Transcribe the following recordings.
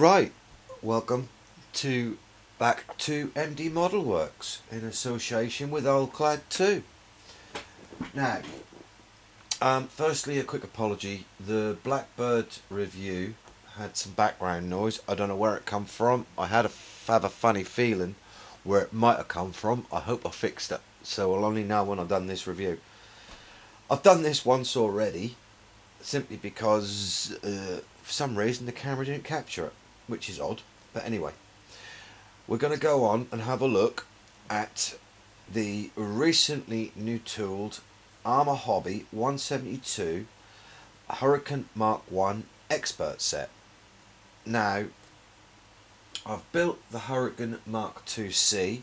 Right, welcome to back to MD Model Works in association with Oldclad 2. Now, firstly, a quick apology. The Blackbird review had some background noise. I don't know where it come from. I have a funny feeling where it might have come from. I hope I fixed it, so I'll only know when I've done this review. I've done this once already, simply because for some reason the camera didn't capture it, which is odd. But anyway, we're going to go on and have a look at the recently new tooled Arma Hobby 172 Hurricane Mark 1 Expert Set. Now, I've built the Hurricane Mark 2C,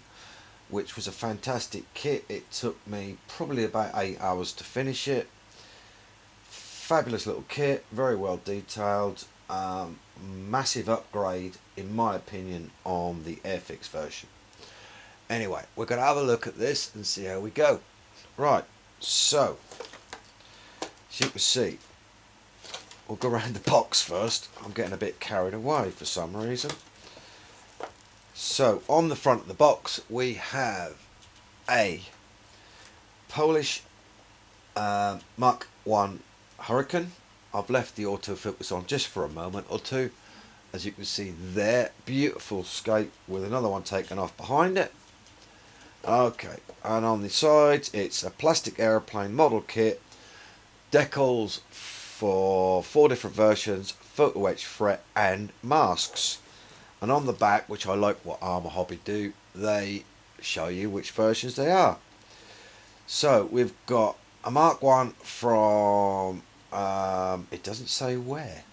which was a fantastic kit. It took me probably about 8 hours to finish it. Fabulous little kit, very well detailed, massive upgrade in my opinion on the Airfix version. Anyway, we're going to have a look at this and see how we go. Right, so as you can see, we'll go around the box first. I'm getting a bit carried away for some reason. So on the front of the box we have a Polish Mark 1 Hurricane. I've left the autofocus on just for a moment or two. As you can see there, beautiful scape with another one taken off behind it. Okay, and on the sides it's a plastic aeroplane model kit, decals for 4 different versions, photo etch fret and masks. And on the back, which I like what Arma Hobby do, they show you which versions they are. So we've got a Mark 1 from, it doesn't say where.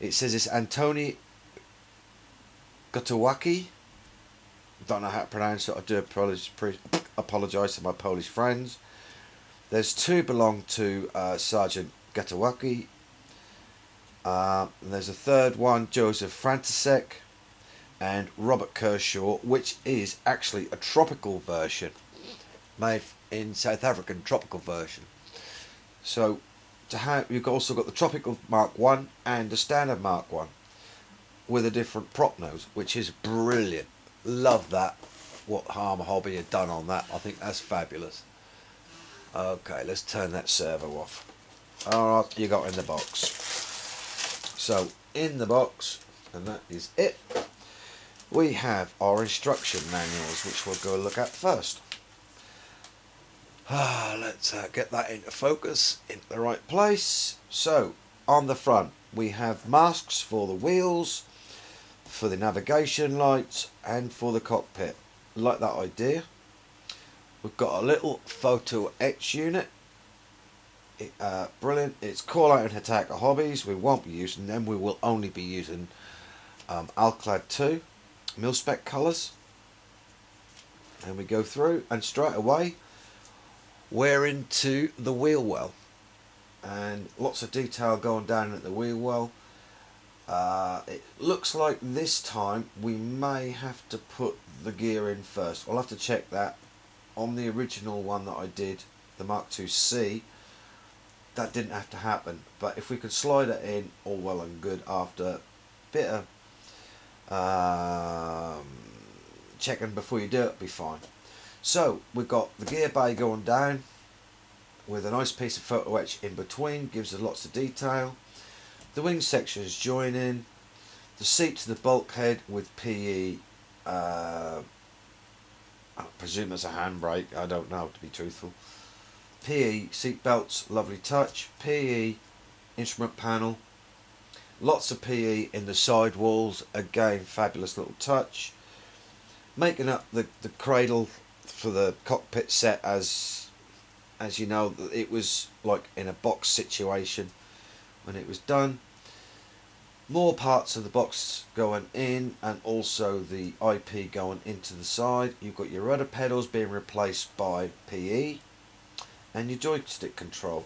It says it's Antoni Gotowaki. Don't know how to pronounce it. I do apologise to my Polish friends. There's 2 belong to Sergeant Gotowaki. There's a 3rd one, Joseph Frantisek and Robert Kershaw, which is actually a tropical version, made in South African tropical version. So you've also got the tropical Mark 1 and the standard Mark 1 with a different prop nose, which is brilliant. Love that, what Arma Hobby had done on that. I think that's fabulous. Okay, let's turn that servo off. Alright, you got in the box. So in the box, and that is it, we have our instruction manuals, which we'll go look at first. Let's get that into focus, into the right place. So on the front we have masks for the wheels, for the navigation lights and for the cockpit. Like that idea. We've got a little photo etch unit. Brilliant. It's Call Out and Attacker Hobbies. We won't be using them. We will only be using Alclad 2 mil-spec colours. And we go through and straight away we're into the wheel well. And lots of detail going down at the wheel well. It looks like this time we may have to put the gear in first. I'll have to check that. On the original one that I did, the Mark 2C, that didn't have to happen, but if we could slide it in, all well and good. After a bit of checking before you do it, be fine. So we've got the gear bay going down with a nice piece of photo etch in between, gives us lots of detail. The wing sections join in, the seat to the bulkhead with PE, I presume it's a handbrake, I don't know to be truthful. PE seat belts, lovely touch. PE instrument panel, lots of PE in the side walls, again fabulous little touch. Making up the cradle for the cockpit set, as you know, it was like in a box situation when it was done. More parts of the box going in, and also the IP going into the side. You've got your rudder pedals being replaced by PE and your joystick control.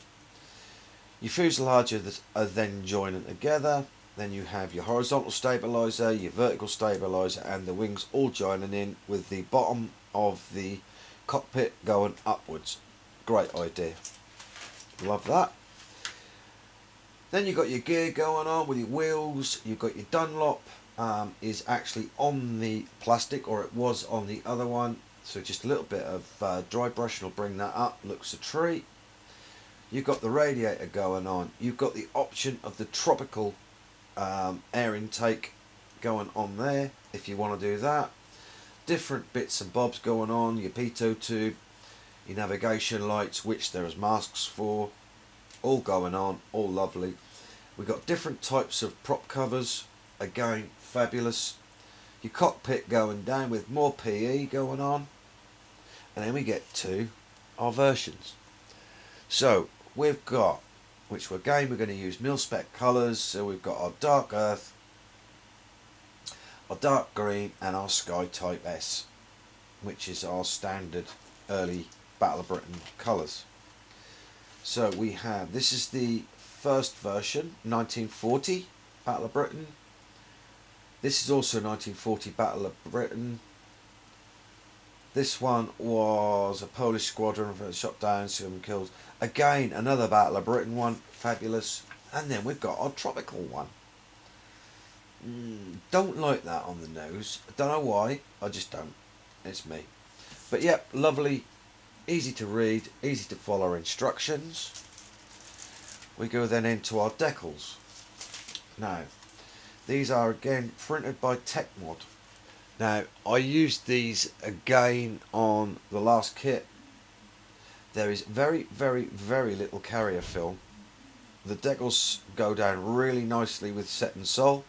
Your fuselage are then joining together. Then you have your horizontal stabilizer, your vertical stabilizer, and the wings all joining in with the bottom of the cockpit going upwards. Great idea. Love that. Then you've got your gear going on with your wheels. You've got your Dunlop is actually on the plastic, or it was on the other one. So just a little bit of dry brushing will bring that up. Looks a treat. You've got the radiator going on. You've got the option of the tropical air intake going on there if you want to do that. Different bits and bobs going on. Your pitot tube, your navigation lights, which there is masks for, all going on, all lovely. We've got different types of prop covers, again fabulous. Your cockpit going down with more PE going on, and then we get to our versions. So we've got, which again we're going to use mil-spec colours, so we've got our dark earth, our dark green, and our sky type S, which is our standard early Battle of Britain colours. So we have, this is the first version, 1940 Battle of Britain. This is also 1940 Battle of Britain. This one was a Polish squadron shot down, some kills. Again, another Battle of Britain one, fabulous. And then we've got our tropical one. Don't like that on the nose. I don't know why, I just don't. It's me. But yep, lovely, easy to read, easy to follow instructions. We go then into our decals. Now, these are again printed by TechMod. Now, I used these again on the last kit. There is very, very, very little carrier film. The decals go down really nicely with set and sole,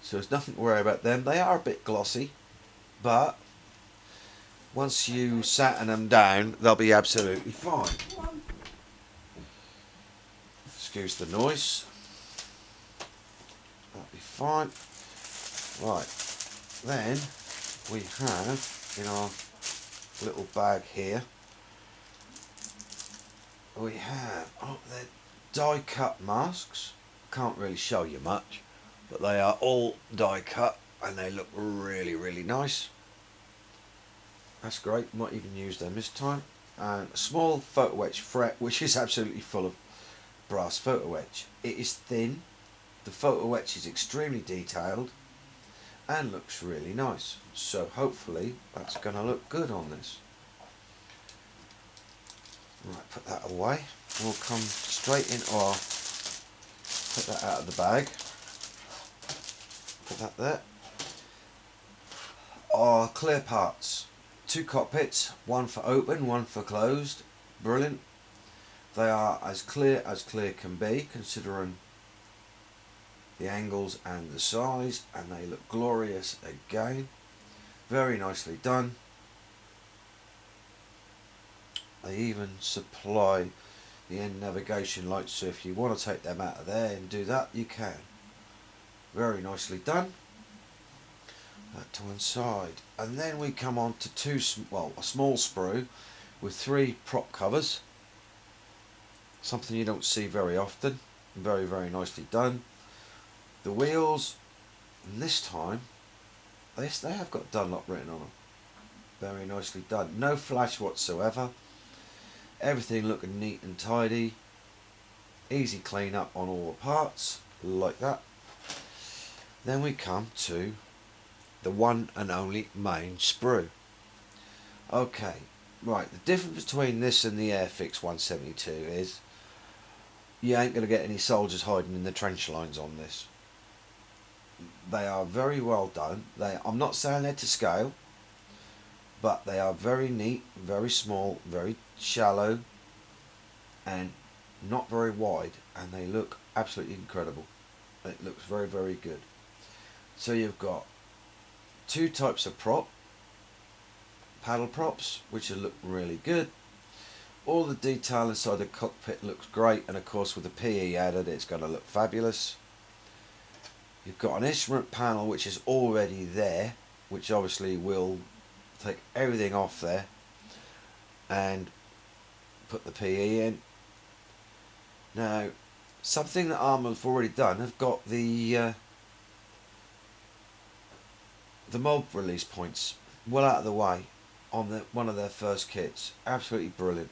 so there's nothing to worry about them. They are a bit glossy, but once you satin them down, they'll be absolutely fine. Excuse the noise. That'll be fine. Right, then we have in our little bag here, we have they're die cut masks. Can't really show you much, but they are all die cut and they look really, really nice. That's great, might even use them this time. And a small photo etch fret, which is absolutely full of brass photo etch. It is thin, the photo etch is extremely detailed and looks really nice, so hopefully that's going to look good on this. Right, put that away. We'll come straight in, or put that out of the bag. Put that there. Our clear parts. 2 cockpits, one for open, one for closed. Brilliant. They are as clear can be, considering the angles and the size, and they look glorious again. Very nicely done. They even supply the end navigation lights, so if you want to take them out of there and do that, you can. Very nicely done. That to one side, and then we come on to a small sprue with 3 prop covers. Something you don't see very often. Very, very nicely done. The wheels, and this time they have got Dunlop written on them. Very nicely done. No flash whatsoever. Everything looking neat and tidy. Easy clean up on all the parts, like that. Then we come to the one and only main sprue. Okay, right, the difference between this and the Airfix 172 is you ain't going to get any soldiers hiding in the trench lines on this. They are very well done. I'm not saying they're to scale, but they are very neat, very small, very shallow, and not very wide, and they look absolutely incredible. It looks very, very good. So you've got 2 types of paddle props, which look really good. All the detail inside the cockpit looks great, and of course with the PE added, it's going to look fabulous. You've got an instrument panel which is already there, which obviously will take everything off there and put the PE in. Now, something that Arma have already done, have got the mob release points well out of the way on one of their first kits. Absolutely brilliant.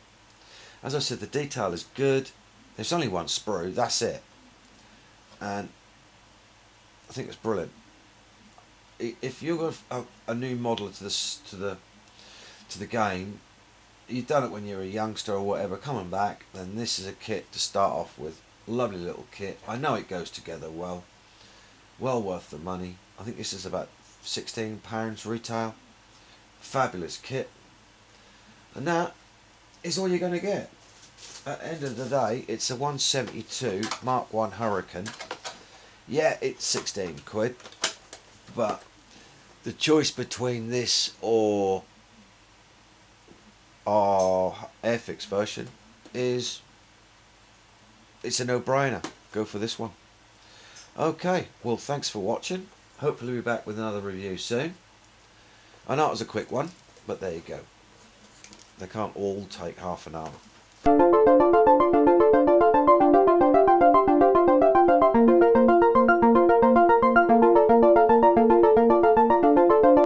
As I said, the detail is good. There's only one sprue, that's it. and I think it's brilliant. If you've got a new model to the game, you've done it when you're a youngster or whatever, coming back, then this is a kit to start off with. Lovely little kit. I know it goes together well. Well worth the money. I think this is about £16 retail. Fabulous kit. And that is all you're going to get. At the end of the day, it's a 172 Mark 1 Hurricane. Yeah, it's 16 quid. But the choice between this or our Airfix version it's a no-brainer. Go for this one. Okay, well, thanks for watching. Hopefully we'll be back with another review soon. I know it was a quick one, but there you go. They can't all take half an hour.